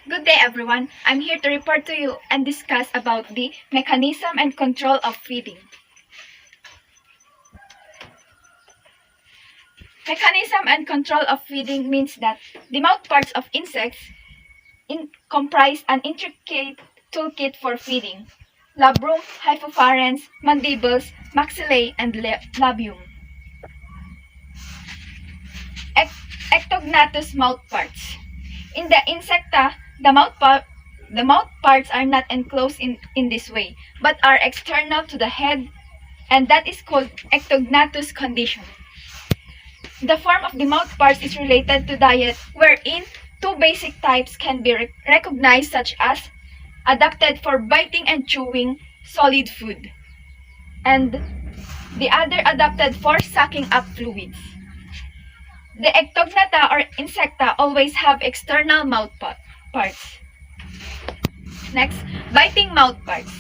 Good day everyone. I'm here to report to you and discuss about the mechanism and control of feeding. Mechanism and control of feeding means that the mouthparts of insects comprise an intricate toolkit for feeding. Labrum, hypopharynx, mandibles, maxillae, and labium. Ectognathous mouthparts. In the insecta, the mouthparts are not enclosed in this way, but are external to the head, and that is called ectognathous condition. The form of the mouthparts is related to diet, wherein two basic types can be recognized, such as adapted for biting and chewing solid food, and the other adapted for sucking up fluids. The ectognatha or insecta always have external mouth parts. Next, biting mouth parts.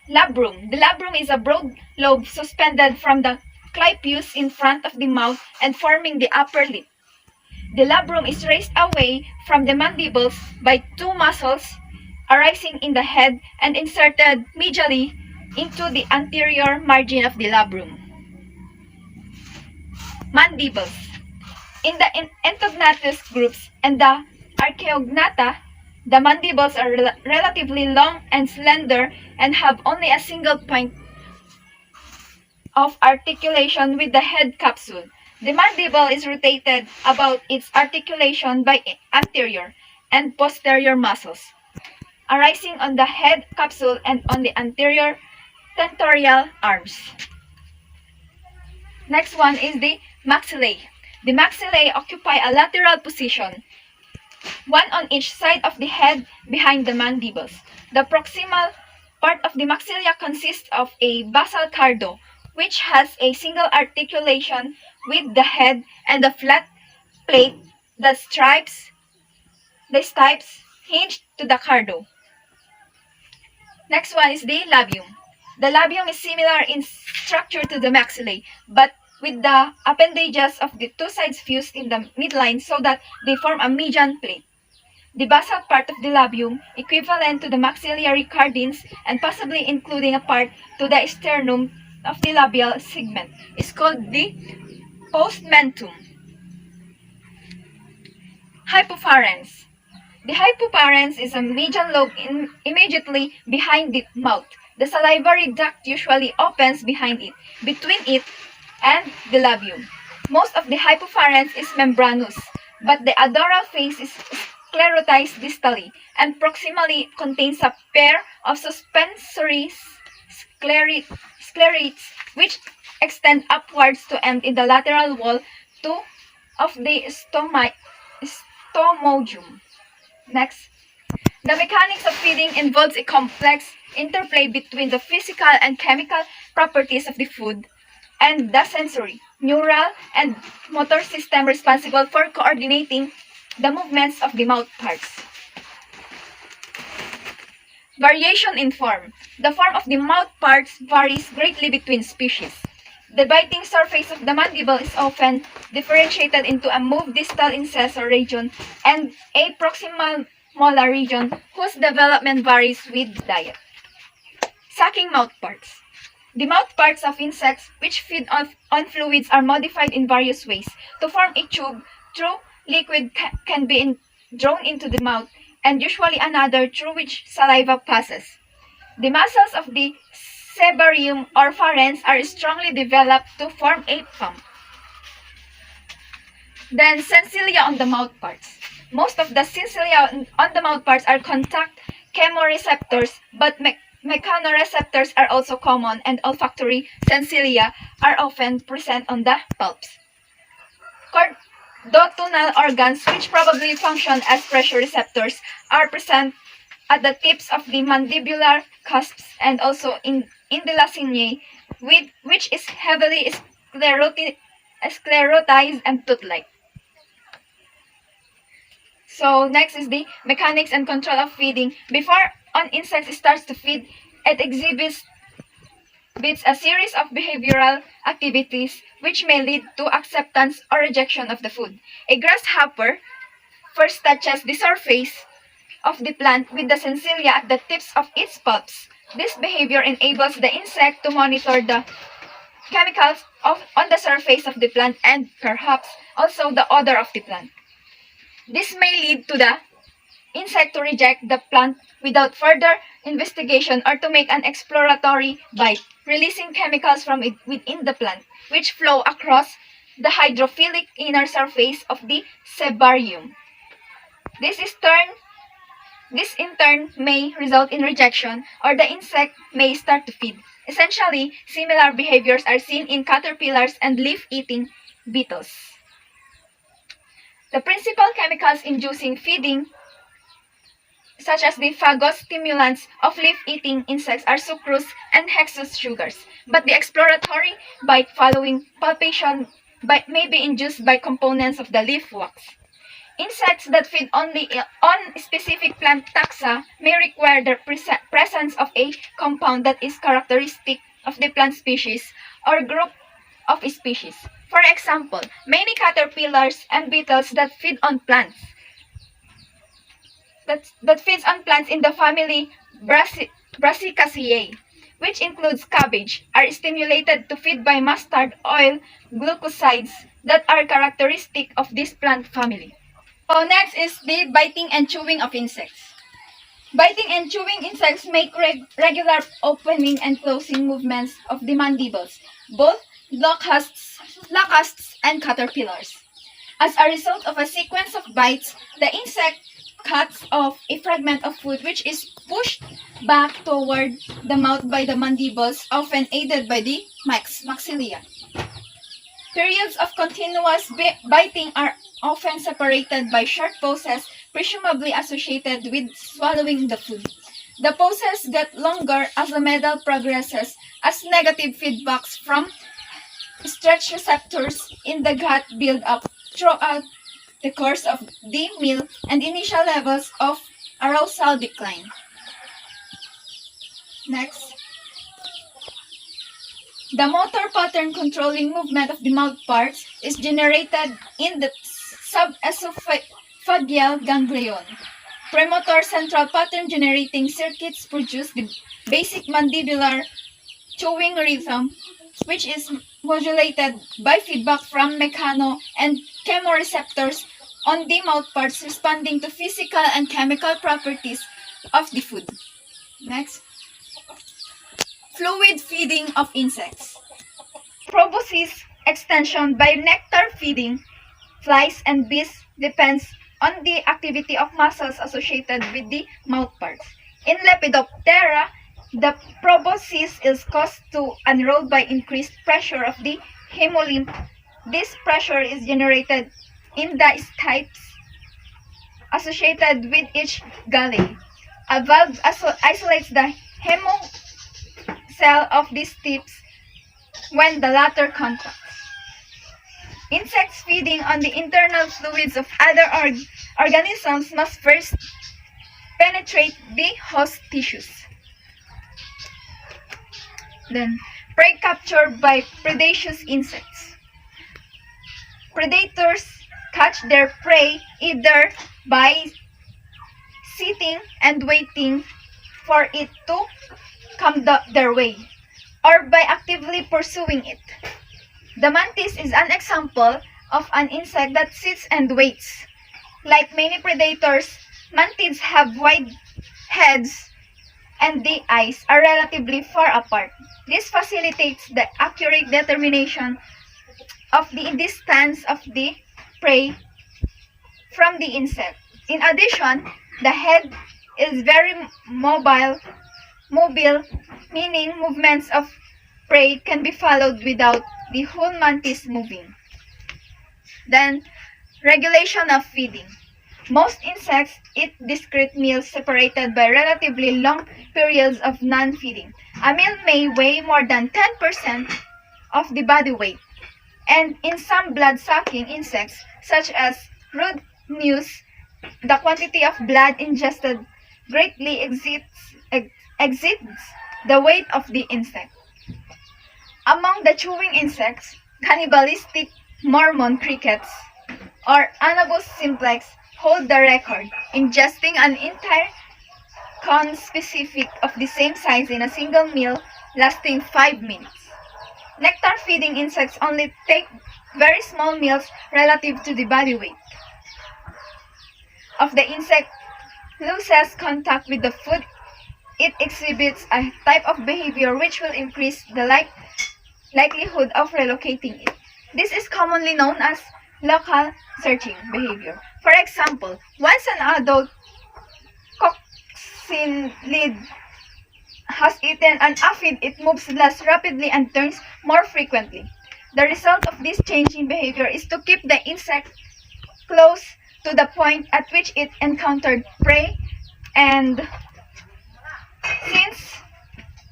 Labrum. The labrum is a broad lobe suspended from the clypeus in front of the mouth and forming the upper lip. The labrum is raised away from the mandibles by two muscles arising in the head and inserted medially into the anterior margin of the labrum. Mandibles. In the entognathous groups and the archaeognatha, the mandibles are relatively long and slender and have only a single point of articulation with the head capsule. The mandible is rotated about its articulation by anterior and posterior muscles, arising on the head capsule and on the anterior tentorial arms. Next one is the maxillae. The maxillae occupy a lateral position, one on each side of the head behind the mandibles. The proximal part of the maxilla consists of a basal cardo, which has a single articulation with the head, and a flat plate that stipes hinged to the cardo. Next one is the labium. The labium is similar in structure to the maxillae, but with the appendages of the two sides fused in the midline so that they form a median plate. The basal part of the labium, equivalent to the maxillary cardines and possibly including a part to the sternum of the labial segment, is called the postmentum hypopharynx. The hypopharynx is a median lobe immediately behind the mouth. The salivary duct usually opens behind it, between it and the labium. Most of the hypopharynx is membranous, but the odoral face is sclerotized distally and proximally contains a pair of suspensory sclerates which extend upwards to end in the lateral wall of the stomodium. Next, the mechanics of feeding involves a complex interplay between the physical and chemical properties of the food and the sensory, neural, and motor system responsible for coordinating the movements of the mouth parts. Variation in form. The form of the mouth parts varies greatly between species. The biting surface of the mandible is often differentiated into a move distal incisor region and a proximal molar region whose development varies with diet. Sucking mouthparts. The mouthparts of insects which feed on fluids are modified in various ways. To form a tube, through liquid can be drawn into the mouth, and usually another through which saliva passes. The muscles of the sebarium or pharynx are strongly developed to form a pump. Then, sensilla on the mouthparts. Most of the sensilla on the mouthparts are contact chemoreceptors, but mechanoreceptors are also common, and olfactory sensilla are often present on the palps. Chordotonal organs, which probably function as pressure receptors, are present at the tips of the mandibular cusps and also in the laciniae, which is heavily sclerotized and tooth-like. So next is the mechanics and control of feeding. Before an insect starts to feed, it exhibits a series of behavioral activities which may lead to acceptance or rejection of the food. A grasshopper first touches the surface of the plant with the sensilla at the tips of its pulps. This behavior enables the insect to monitor the chemicals on the surface of the plant and perhaps also the odor of the plant. This may lead to the insect to reject the plant without further investigation or to make an exploratory bite, releasing chemicals from within the plant, which flow across the hydrophilic inner surface of the sebarium. This in turn may result in rejection, or the insect may start to feed. Essentially, similar behaviors are seen in caterpillars and leaf-eating beetles. The principal chemicals inducing feeding, such as the phagostimulants of leaf-eating insects, are sucrose and hexose sugars, but the exploratory bite following pulpation may be induced by components of the leaf wax. Insects that feed only on specific plant taxa may require the presence of a compound that is characteristic of the plant species or group of species. For example, many caterpillars and beetles that feed on plants that feeds on plants in the family Brassicaceae, which includes cabbage, are stimulated to feed by mustard oil glucosides that are characteristic of this plant family. So next is the biting and chewing of insects. Biting and chewing insects make regular opening and closing movements of the mandibles, both locusts and caterpillars. As a result of a sequence of bites, the insect cuts off a fragment of food which is pushed back toward the mouth by the mandibles, often aided by the maxillae. Periods of continuous biting are often separated by short pauses, presumably associated with swallowing the food. The pauses get longer as the meal progresses, as negative feedbacks from stretch receptors in the gut build up throughout the course of the meal and initial levels of arousal decline. Next. The motor pattern controlling movement of the mouth parts is generated in the subesophageal ganglion. Premotor central pattern generating circuits produce the basic mandibular chewing rhythm, which is modulated by feedback from mechano and chemoreceptors on the mouth parts responding to physical and chemical properties of the food. Next. Fluid feeding of insects. Proboscis extension by nectar feeding flies and bees depends on the activity of muscles associated with the mouth parts. In Lepidoptera, the proboscis is caused to unroll by increased pressure of the hemolymph. This pressure is generated in the stipes associated with each galley. A valve isolates the cell of these tips when the latter contracts. Insects feeding on the internal fluids of other organisms must first penetrate the host tissues. Then, prey capture by predaceous insects. Predators catch their prey either by sitting and waiting for it to come their way, or by actively pursuing it. The mantis is an example of an insect that sits and waits. Like many predators, mantids have wide heads and the eyes are relatively far apart. This facilitates the accurate determination of the distance of the prey from the insect. In addition, the head is very mobile, meaning movements of prey can be followed without the whole mantis moving. Then, regulation of feeding. Most insects eat discrete meals separated by relatively long periods of non-feeding. A meal may weigh more than 10% of the body weight, and in some blood-sucking insects, such as rude mews, the quantity of blood ingested greatly exceeds the weight of the insect. Among the chewing insects, cannibalistic Mormon crickets or Anabus simplex hold the record, ingesting an entire conspecific of the same size in a single meal lasting 5 minutes. Nectar-feeding insects only take very small meals relative to the body weight of the insect. Loses contact with the food, it exhibits a type of behavior which will increase the likelihood of relocating it. This is commonly known as local searching behavior. For example, once an adult coccinellid has eaten an aphid, it moves less rapidly and turns more frequently. The result of this change in behavior is to keep the insect close to the point at which it encountered prey, and since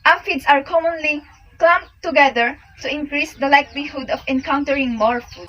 aphids are commonly clumped together to increase the likelihood of encountering more food.